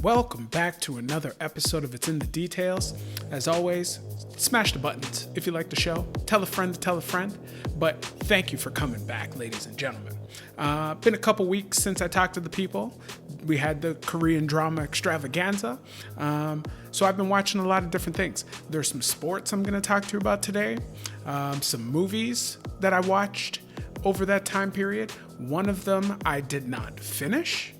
Welcome back to another episode of It's in the Details. As always, smash the buttons if you like the show. Tell a friend to tell a friend. But thank you for coming back, ladies and gentlemen. Been a couple weeks since I talked to the people. We had the Korean drama extravaganza. So I've been watching a lot of different things. There's some sports I'm going to talk to you about today. Some movies that I watched over that time period. One of them I did not finish.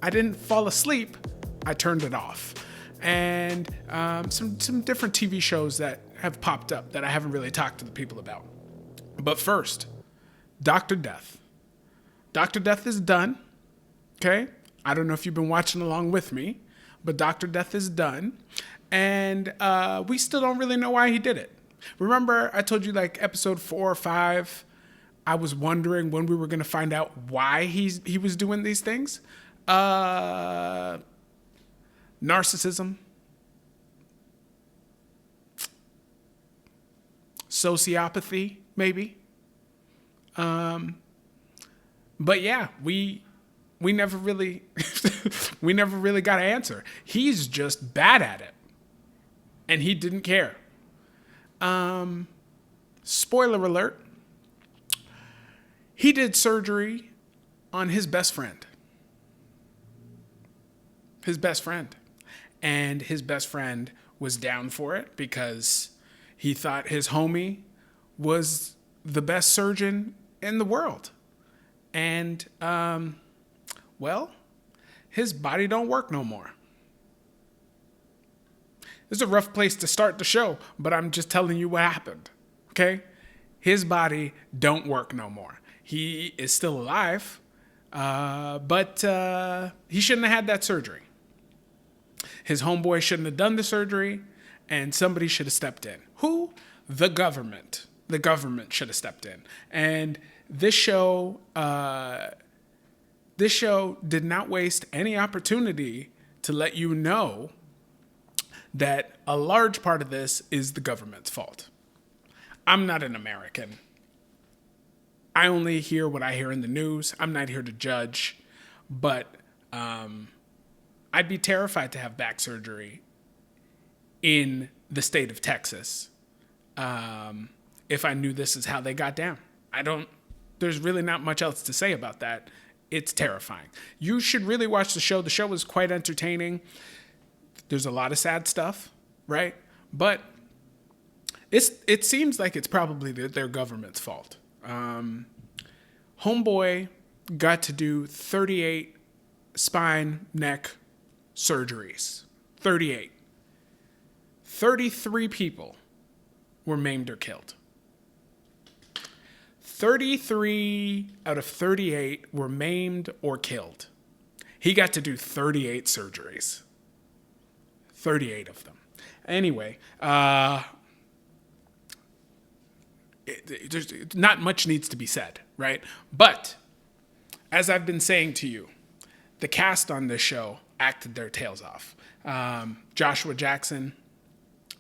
I didn't fall asleep. I turned it off. And some different TV shows that have popped up that I haven't really talked to the people about. But first, Dr. Death. Dr. Death is done. Okay? I don't know if you've been watching along with me, but Dr. Death is done. And we still don't really know why he did it. Remember, I told you like episode 4 or 5, I was wondering when we were going to find out why he was doing these things. Narcissism, sociopathy, maybe. But yeah, we never really we never really got an answer. He's just bad at it, and he didn't care. Spoiler alert: he did surgery on his best friend. His best friend. And his best friend was down for it because he thought his homie was the best surgeon in the world. And, well, his body don't work no more. This is a rough place to start the show, but I'm just telling you what happened, okay? His body don't work no more. He is still alive, but he shouldn't have had that surgery. His homeboy shouldn't have done the surgery, and somebody should have stepped in. Who? The government. The government should have stepped in. And this show did not waste any opportunity to let you know that a large part of this is the government's fault. I'm not an American. I only hear what I hear in the news. I'm not here to judge, but I'd be terrified to have back surgery in the state of Texas if I knew this is how they got down. There's really not much else to say about that. It's terrifying. You should really watch the show. The show is quite entertaining. There's a lot of sad stuff, right? But it seems like it's probably their government's fault. Homeboy got to do 38 spine, neck surgeries. 38. 33 people were maimed or killed. 33 out of 38 were maimed or killed. He got to do 38 surgeries. 38 of them. Anyway, there's not much needs to be said, right? But as I've been saying to you, the cast on this show acted their tails off. Joshua Jackson,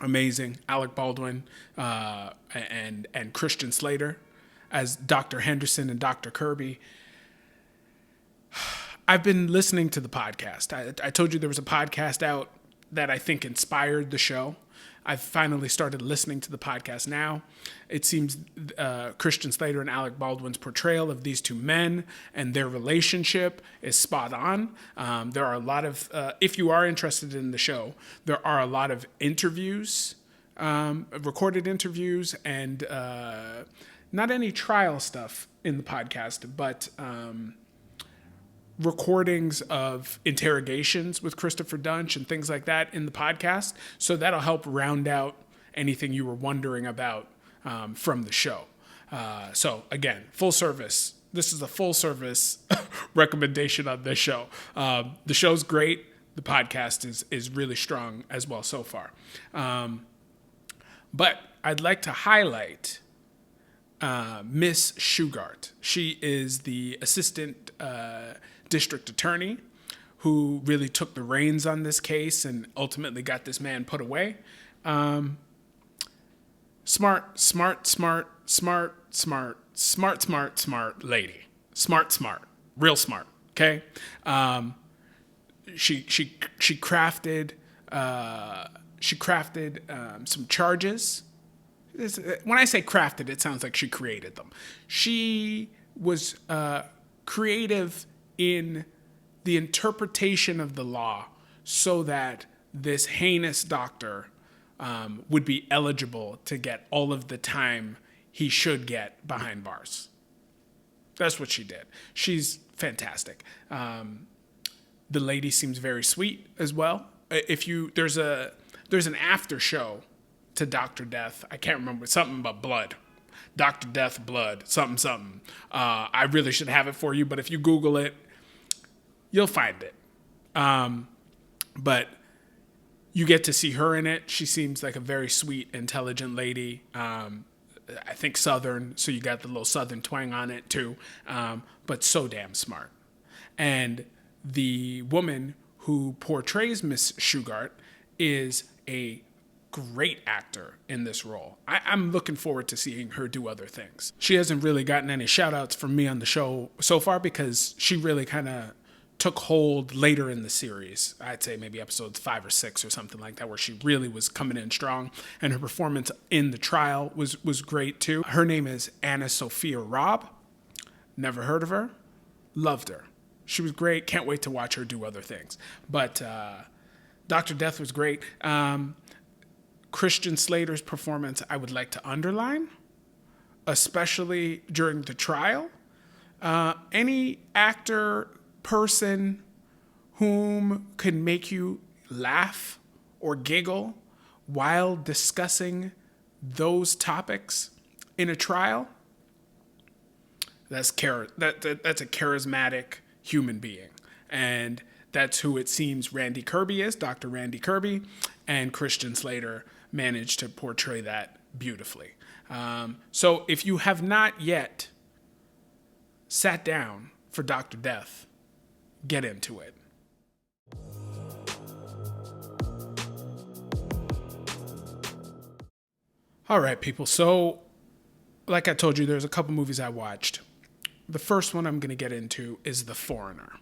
amazing. Alec Baldwin and Christian Slater as Dr. Henderson and Dr. Kirby. I've been listening to the podcast. I told you there was a podcast out that I think inspired the show. I've finally started listening to the podcast now. It seems Christian Slater and Alec Baldwin's portrayal of these two men and their relationship is spot on. There are a lot of, if you are interested in the show, there are a lot of interviews, recorded interviews, and not any trial stuff in the podcast, but recordings of interrogations with Christopher Dunch and things like that in the podcast. So that'll help round out anything you were wondering about from the show. So again, full service. This is a full service recommendation on this show. The show's great. The podcast is really strong as well so far. But I'd like to highlight Miss Shugart. She is the assistant district attorney who really took the reins on this case and ultimately got this man put away. Smart lady. Smart, real smart, okay? she crafted some charges. When I say crafted, it sounds like she created them. She was creative in the interpretation of the law so that this heinous doctor would be eligible to get all of the time he should get behind bars. That's what she did. She's fantastic. The lady seems very sweet as well. There's an after show to Dr. Death. I can't remember, something about blood. Dr. Death, blood, something. I really should have it for you, but if you Google it, you'll find it. But you get to see her in it. She seems like a very sweet, intelligent lady. I think Southern, so you got the little Southern twang on it too. But so damn smart. And the woman who portrays Miss Shugart is a great actor in this role. I'm looking forward to seeing her do other things. She hasn't really gotten any shout outs from me on the show so far because she really kind of took hold later in the series. I'd say maybe episodes 5 or 6 or something like that, where she really was coming in strong, and her performance in the trial was great too. Her name is Anna Sophia Robb. Never heard of her. Loved her. She was great. Can't wait to watch her do other things. But Dr. Death was great. Christian Slater's performance I would like to underline, especially during the trial. Any actor, person whom can make you laugh or giggle while discussing those topics in a trial, that's a charismatic human being. And that's who it seems Randy Kirby is, Dr. Randy Kirby, and Christian Slater managed to portray that beautifully. So if you have not yet sat down for Dr. Death, get into it. All right, people. So, like I told you, there's a couple movies I watched. The first one I'm going to get into is The Foreigner.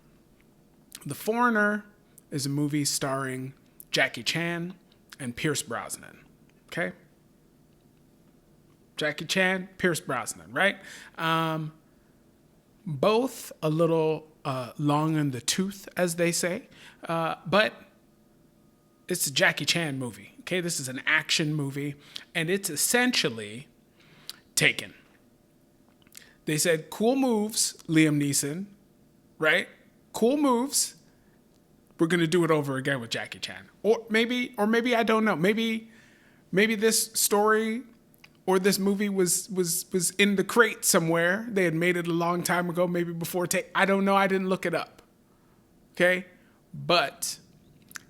The Foreigner is a movie starring Jackie Chan and Pierce Brosnan. Okay? Jackie Chan, Pierce Brosnan, right? Both a little long in the tooth, as they say, but it's a Jackie Chan movie. Okay, this is an action movie, and it's essentially Taken. They said, cool moves, Liam Neeson, right? Cool moves. We're gonna do it over again with Jackie Chan, or maybe I don't know. Maybe this story or this movie was in the crate somewhere. They had made it a long time ago, maybe before I don't know. I didn't look it up. Okay? But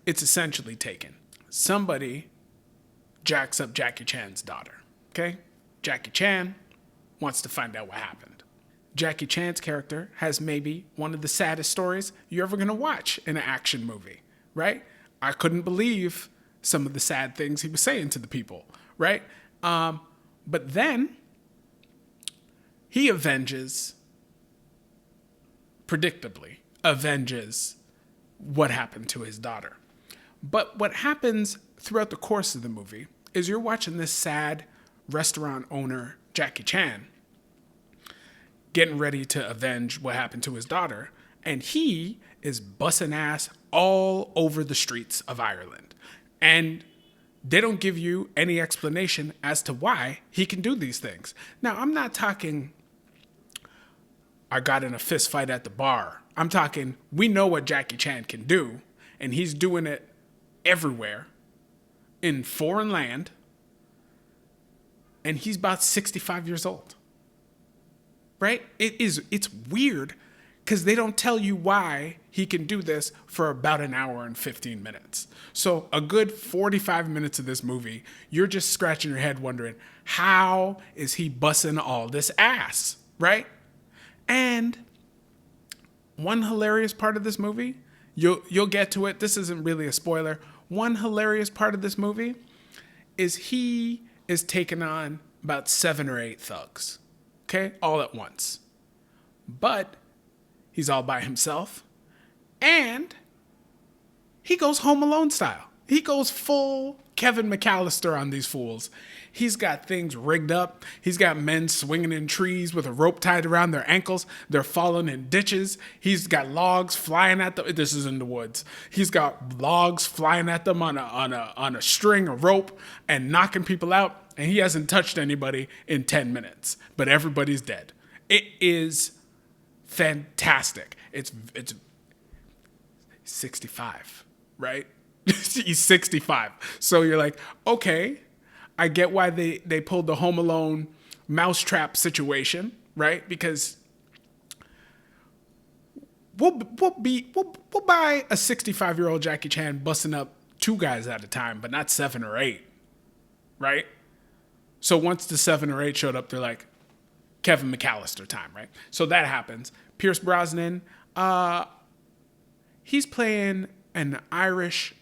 it's essentially Taken. Somebody jacks up Jackie Chan's daughter. Okay? Jackie Chan wants to find out what happened. Jackie Chan's character has maybe one of the saddest stories you're ever going to watch in an action movie, right? I couldn't believe some of the sad things he was saying to the people, right? But then he predictably avenges what happened to his daughter. But what happens throughout the course of the movie is you're watching this sad restaurant owner, Jackie Chan, getting ready to avenge what happened to his daughter, and he is busting ass all over the streets of Ireland. And they don't give you any explanation as to why he can do these things. Now, I'm not talking, I got in a fist fight at the bar. I'm talking, we know what Jackie Chan can do, and he's doing it everywhere in foreign land, and he's about 65 years old. Right? It's weird because they don't tell you why he can do this for about an hour and 15 minutes. So a good 45 minutes of this movie, you're just scratching your head wondering, how is he busting all this ass, right? And one hilarious part of this movie, you'll get to it. This isn't really a spoiler. One hilarious part of this movie is he is taking on about 7 or 8 thugs, okay, all at once. But he's all by himself, and He goes Home Alone style. He goes full Kevin McAllister on these fools. He's got things rigged up. He's got men swinging in trees with a rope tied around their ankles. They're falling in ditches. He's got logs flying at them. This is in the woods. He's got logs flying at them on a string, a rope, and knocking people out. And he hasn't touched anybody in 10 minutes. But everybody's dead. It is fantastic. It's 65, right? He's 65. So you're like, okay, I get why they pulled the Home Alone mousetrap situation, right? Because we'll buy a 65-year-old Jackie Chan busting up 2 guys at a time, but not 7 or 8, right? So once the 7 or 8 showed up, they're like, Kevin McAllister time, right? So that happens. Pierce Brosnan, he's playing an Irish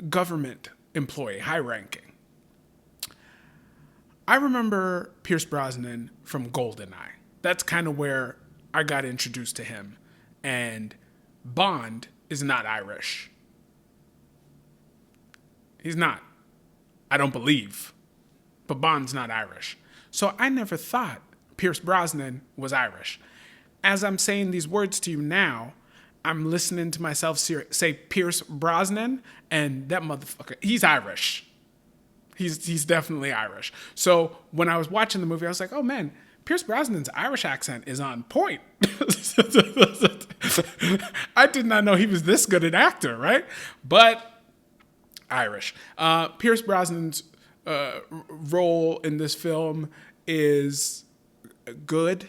government employee, high-ranking. I remember Pierce Brosnan from GoldenEye. That's kind of where I got introduced to him. And Bond is not Irish. He's not. I don't believe. But Bond's not Irish. So I never thought Pierce Brosnan was Irish. As I'm saying these words to you now, I'm listening to myself say Pierce Brosnan, and that motherfucker, he's Irish. He's definitely Irish. So when I was watching the movie, I was like, oh man, Pierce Brosnan's Irish accent is on point. I did not know he was this good an actor, right? But Irish. Pierce Brosnan's role in this film is good.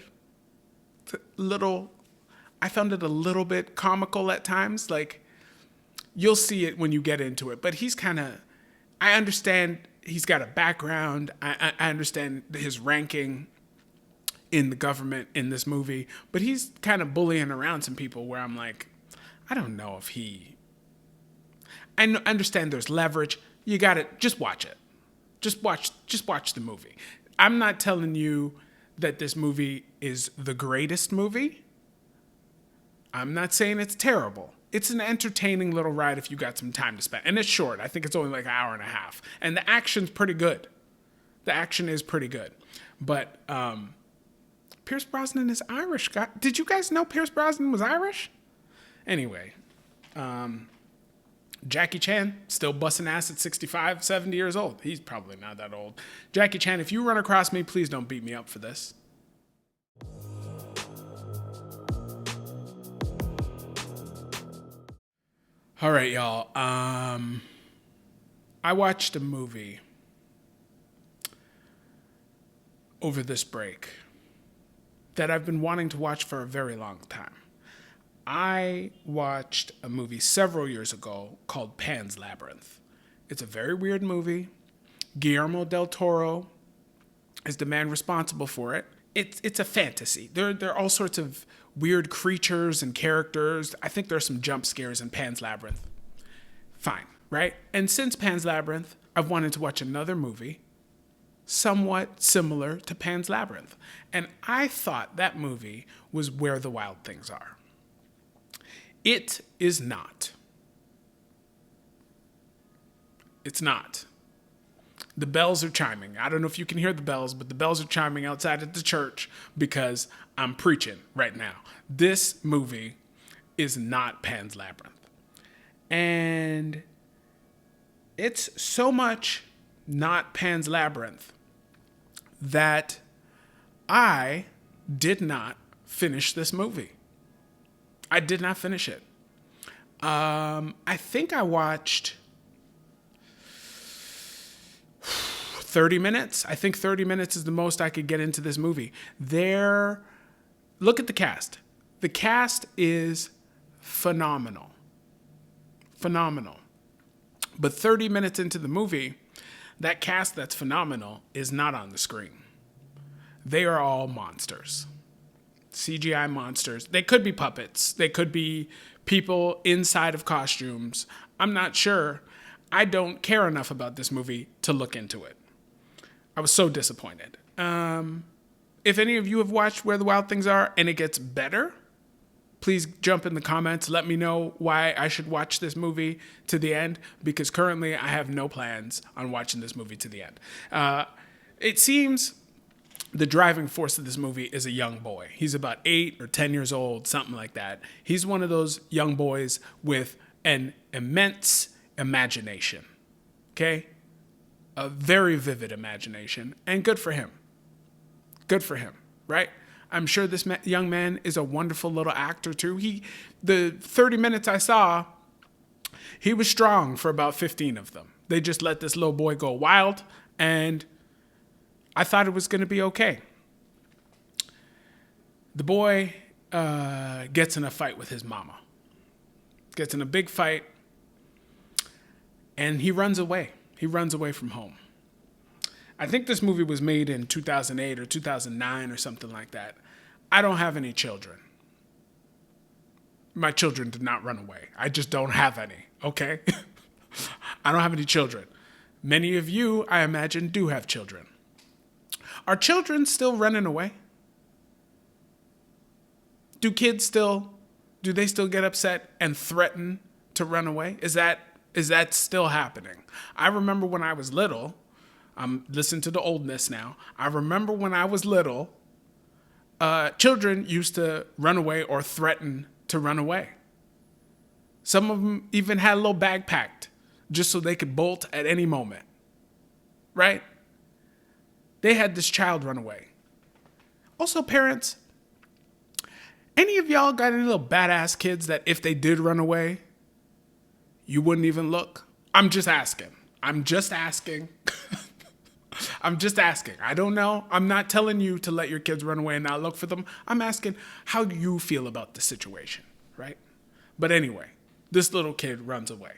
I found it a little bit comical at times. Like, you'll see it when you get into it. But he's kind of, I understand he's got a background. I understand his ranking in the government in this movie. But he's kind of bullying around some people where I'm like, I don't know if I understand there's leverage. You got to just watch it. Just watch the movie. I'm not telling you that this movie is the greatest movie. I'm not saying it's terrible. It's an entertaining little ride if you got some time to spend. And it's short. I think it's only like an hour and a half. And the action's pretty good. The action is pretty good. But Pierce Brosnan is Irish. Did you guys know Pierce Brosnan was Irish? Anyway, Jackie Chan, still busting ass at 65, 70 years old. He's probably not that old. Jackie Chan, if you run across me, please don't beat me up for this. All right, y'all. I watched a movie over this break that I've been wanting to watch for a very long time. I watched a movie several years ago called Pan's Labyrinth. It's a very weird movie. Guillermo del Toro is the man responsible for it. It's a fantasy. There are all sorts of weird creatures and characters. I think there's some jump scares in Pan's Labyrinth. Fine, right? And since Pan's Labyrinth, I've wanted to watch another movie somewhat similar to Pan's Labyrinth. And I thought that movie was Where the Wild Things Are. It is not. It's not. The bells are chiming. I don't know if you can hear the bells, but the bells are chiming outside at the church because I'm preaching right now. This movie is not Pan's Labyrinth. And it's so much not Pan's Labyrinth that I did not finish this movie. I did not finish it. I think I watched 30 minutes. I think 30 minutes is the most I could get into this movie. Look at the cast. The cast is phenomenal. Phenomenal. But 30 minutes into the movie, that cast that's phenomenal is not on the screen. They are all monsters. CGI monsters. They could be puppets. They could be people inside of costumes. I'm not sure. I don't care enough about this movie to look into it. I was so disappointed. If any of you have watched Where the Wild Things Are and it gets better, please jump in the comments. Let me know why I should watch this movie to the end, because currently I have no plans on watching this movie to the end. It seems the driving force of this movie is a young boy. He's about 8 or 10 years old, something like that. He's one of those young boys with an immense imagination, okay? A very vivid imagination, and good for him. Good for him, right? I'm sure this young man is a wonderful little actor too. The 30 minutes I saw, he was strong for about 15 of them. They just let this little boy go wild, and I thought it was going to be okay. The boy gets in a fight with his mama. Gets in a big fight, and he runs away. He runs away from home. I think this movie was made in 2008 or 2009 or something like that. I don't have any children. My children did not run away. I just don't have any, okay? I don't have any children. Many of you, I imagine, do have children. Are children still running away? Do they still get upset and threaten to run away? Is that still happening? I remember when I was little, I'm listening to the oldness now. I remember when I was little, children used to run away or threaten to run away. Some of them even had a little bag packed just so they could bolt at any moment, right? They had this child run away. Also, parents, any of y'all got any little badass kids that if they did run away, you wouldn't even look? I'm just asking. I'm just asking. I don't know. I'm not telling you to let your kids run away and not look for them. I'm asking, how do you feel about the situation, right? But anyway, this little kid runs away.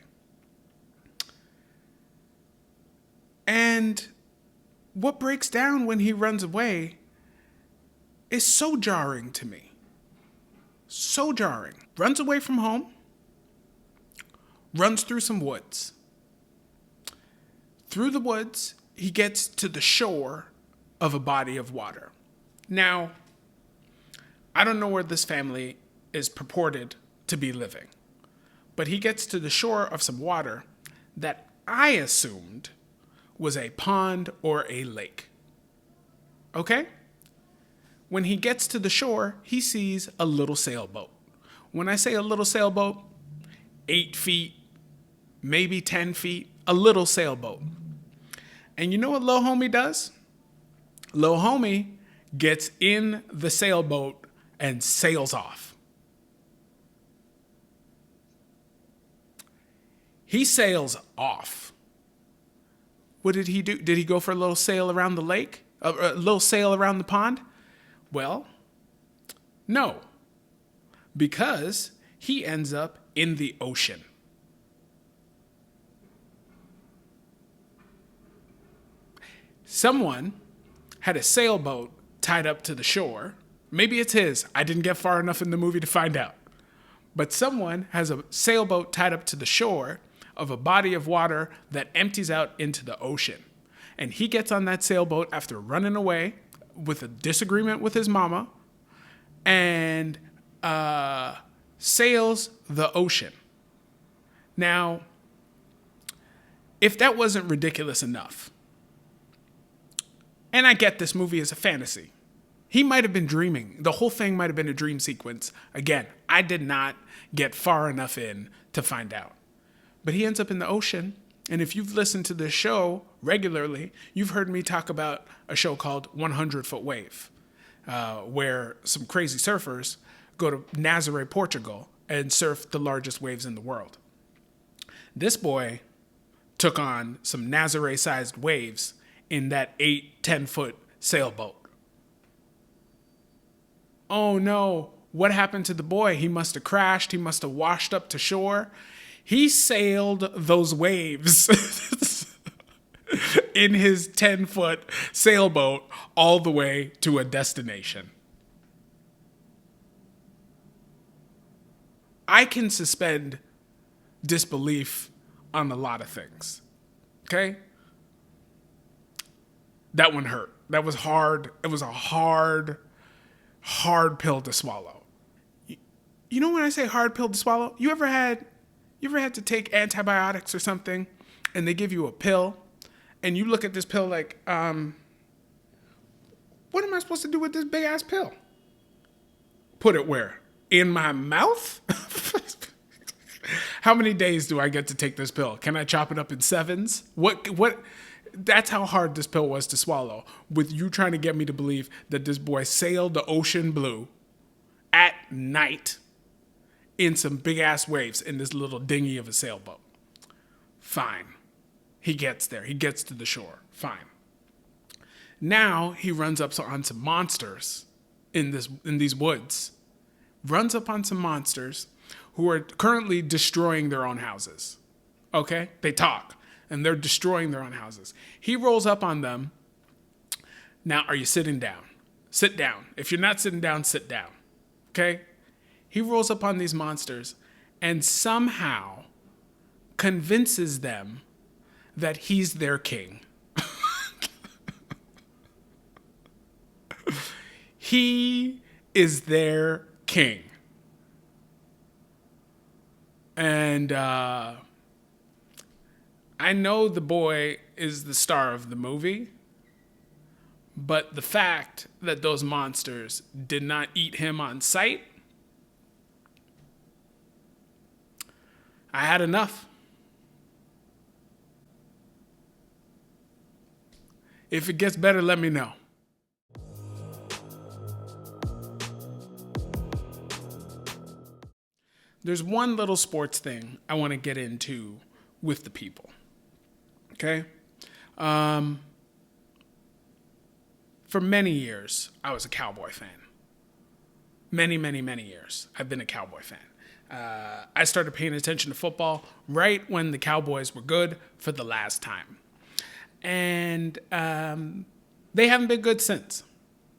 And what breaks down when he runs away is so jarring to me. So jarring. Runs away from home. Runs through some woods. Through the woods, he gets to the shore of a body of water. Now, I don't know where this family is purported to be living, but he gets to the shore of some water that I assumed was a pond or a lake. Okay? When he gets to the shore, he sees a little sailboat. When I say a little sailboat, 8 feet, maybe 10 feet, a little sailboat. And you know what Lil Homie does? Lil Homie gets in the sailboat and sails off. He sails off. What did he do? Did he go for a little sail around the lake? A little sail around the pond? Well, no. Because he ends up in the ocean. Someone had a sailboat tied up to the shore. Maybe it's his. I didn't get far enough in the movie to find out. But someone has a sailboat tied up to the shore of a body of water that empties out into the ocean. And he gets on that sailboat after running away with a disagreement with his mama and sails the ocean. Now, if that wasn't ridiculous enough, and I get this movie is a fantasy, he might have been dreaming. The whole thing might have been a dream sequence. Again, I did not get far enough in to find out. But he ends up in the ocean. And if you've listened to this show regularly, you've heard me talk about a show called 100 Foot Wave, where some crazy surfers go to Nazaré, Portugal, and surf the largest waves in the world. This boy took on some Nazaré-sized waves in that 10-foot sailboat. Oh no, what happened to the boy? He must have crashed. He must have washed up to shore. He sailed those waves in his 10-foot sailboat all the way to a destination. I can suspend disbelief on a lot of things. Okay? That one hurt. That was hard. It was a hard pill to swallow. You know when I say hard pill to swallow? You ever had to take antibiotics or something and they give you a pill and you look at this pill like, what am I supposed to do with this big ass pill? Put it where? In my mouth? How many days do I get to take this pill? Can I chop it up in 7s? What? That's how hard this pill was to swallow, with you trying to get me to believe that this boy sailed the ocean blue at night in some big ass waves in this little dinghy of a sailboat. Fine. He gets there. He gets to the shore. Fine. Now he runs up on some monsters in these woods. Runs up on some monsters who are currently destroying their own houses. Okay? They talk, and they're destroying their own houses. He rolls up on them. Now, are you sitting down? Sit down. If you're not sitting down, sit down. Okay? He rolls up on these monsters and somehow convinces them that he's their king. He is their king. And I know the boy is the star of the movie, but the fact that those monsters did not eat him on sight, I had enough. If it gets better, let me know. There's one little sports thing I want to get into with the people. Okay? For many years, I was a Cowboy fan. Many years, I've been a Cowboy fan. I started paying attention to football right when the Cowboys were good for the last time. And they haven't been good since.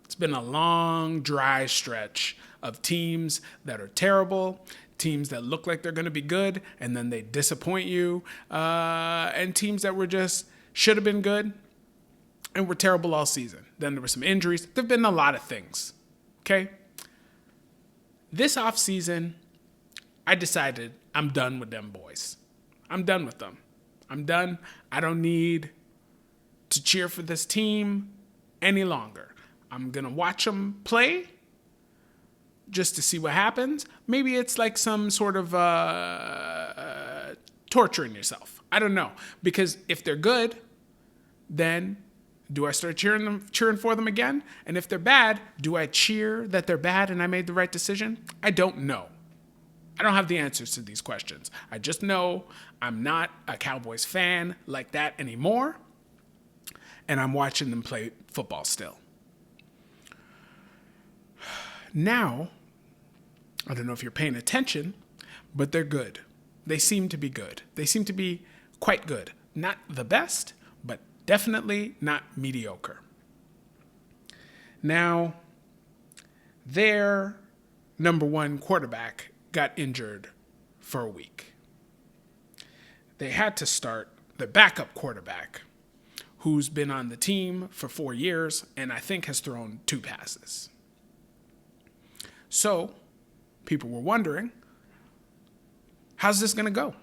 It's been a long, dry stretch of teams that are terrible, teams that look like they're going to be good, and then they disappoint you, and teams that were just should have been good and were terrible all season. Then there were some injuries. There have been a lot of things, okay? This offseason, I decided I'm done with them boys. I'm done with them. I'm done. I don't need to cheer for this team any longer. I'm going to watch them play just to see what happens. Maybe it's like some sort of torturing yourself. I don't know. Because if they're good, then do I start cheering for them again? And if they're bad, do I cheer that they're bad and I made the right decision? I don't know. I don't have the answers to these questions. I just know I'm not a Cowboys fan like that anymore. And I'm watching them play football still. Now, I don't know if you're paying attention, but they're good. They seem to be good. They seem to be quite good. Not the best, but definitely not mediocre. Now, their number one quarterback got injured for a week. They had to start the backup quarterback, who's been on the team for 4 years and I think has thrown 2 passes. So, people were wondering, how's this going to go?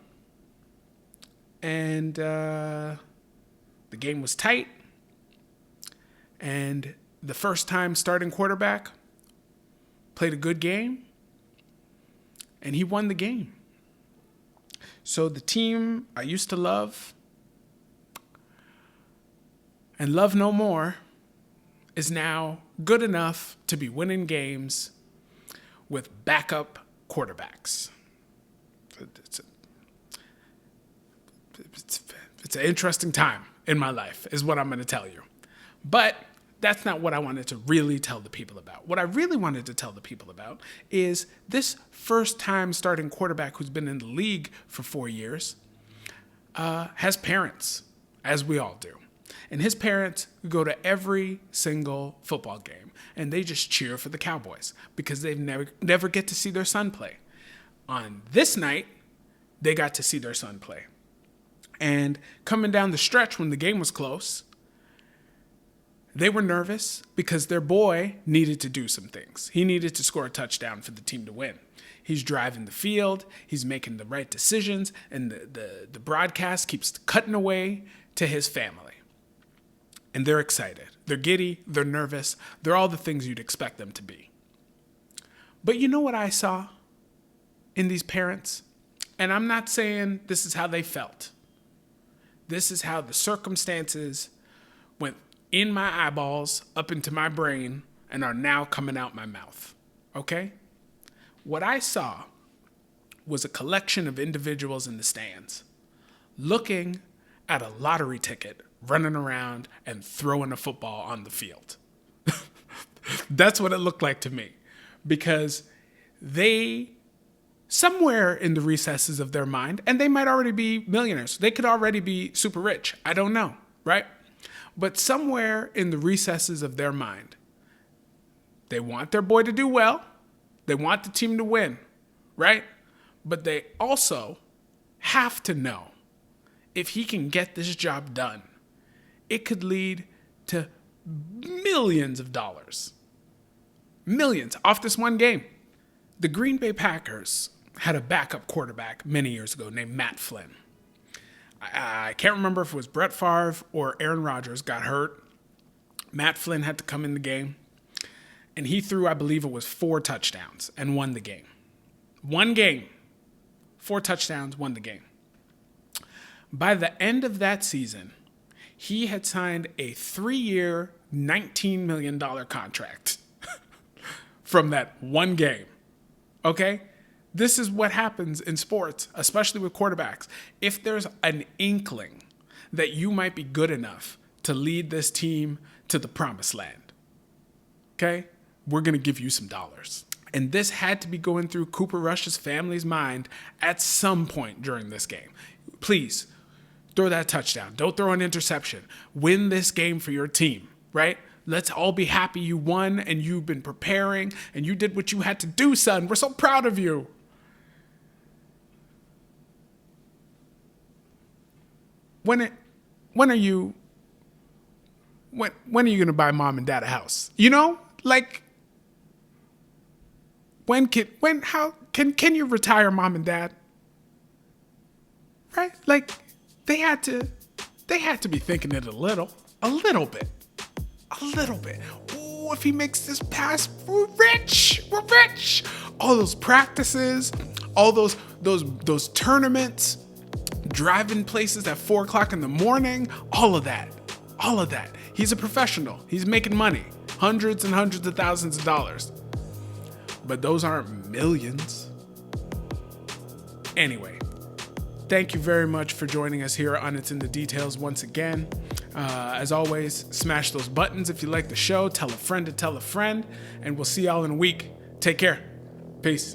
And the game was tight. And the first time starting quarterback played a good game. And he won the game. So the team I used to love and love no more is now good enough to be winning games with backup quarterbacks. It's an interesting time in my life, is what I'm going to tell you. But that's not what I wanted to really tell the people about. What I really wanted to tell the people about is this first-time starting quarterback who's been in the league for 4 years has parents, as we all do. And his parents go to every single football game, and they just cheer for the Cowboys because they never get to see their son play. On this night, they got to see their son play. And coming down the stretch when the game was close, They were nervous because their boy needed to do some things. He needed to score a touchdown for the team to win. He's driving the field, he's making the right decisions, and the broadcast keeps cutting away to his family. And they're excited. They're giddy, they're nervous, they're all the things you'd expect them to be. But you know what I saw in these parents? And I'm not saying this is how they felt. This is how the circumstances went in my eyeballs, up into my brain, and are now coming out my mouth. Okay? What I saw was a collection of individuals in the stands looking at a lottery ticket, running around and throwing a football on the field. That's what it looked like to me. Because they, somewhere in the recesses of their mind, and they might already be millionaires. They could already be super rich. I don't know, right? But somewhere in the recesses of their mind, they want their boy to do well. They want the team to win, right? But they also have to know if he can get this job done, it could lead to millions of dollars. Millions off this one game. The Green Bay Packers had a backup quarterback many years ago named Matt Flynn. I can't remember if it was Brett Favre or Aaron Rodgers got hurt. Matt Flynn had to come in the game. And he threw, I believe it was 4 touchdowns and won the game. One game, 4 touchdowns, won the game. By the end of that season, he had signed a 3-year, $19 million contract from that one game. Okay? This is what happens in sports, especially with quarterbacks. If there's an inkling that you might be good enough to lead this team to the promised land, okay? We're going to give you some dollars. And this had to be going through Cooper Rush's family's mind at some point during this game. Please, throw that touchdown. Don't throw an interception. Win this game for your team, right? Let's all be happy you won and you've been preparing and you did what you had to do, son. We're so proud of you. When are you going to buy mom and dad a house? You know, like, can you retire mom and dad? Right? Like, they had to be thinking it a little bit. Ooh, if he makes this pass, we're rich. All those practices, all those tournaments, driving places at 4:00 in the morning, all of that. He's a professional. He's making money, hundreds and hundreds of thousands of dollars. But those aren't millions. Anyway, thank you very much for joining us here on It's in the Details once again. As always, smash those buttons if you like the show. Tell a friend to tell a friend. And we'll see y'all in a week. Take care. Peace.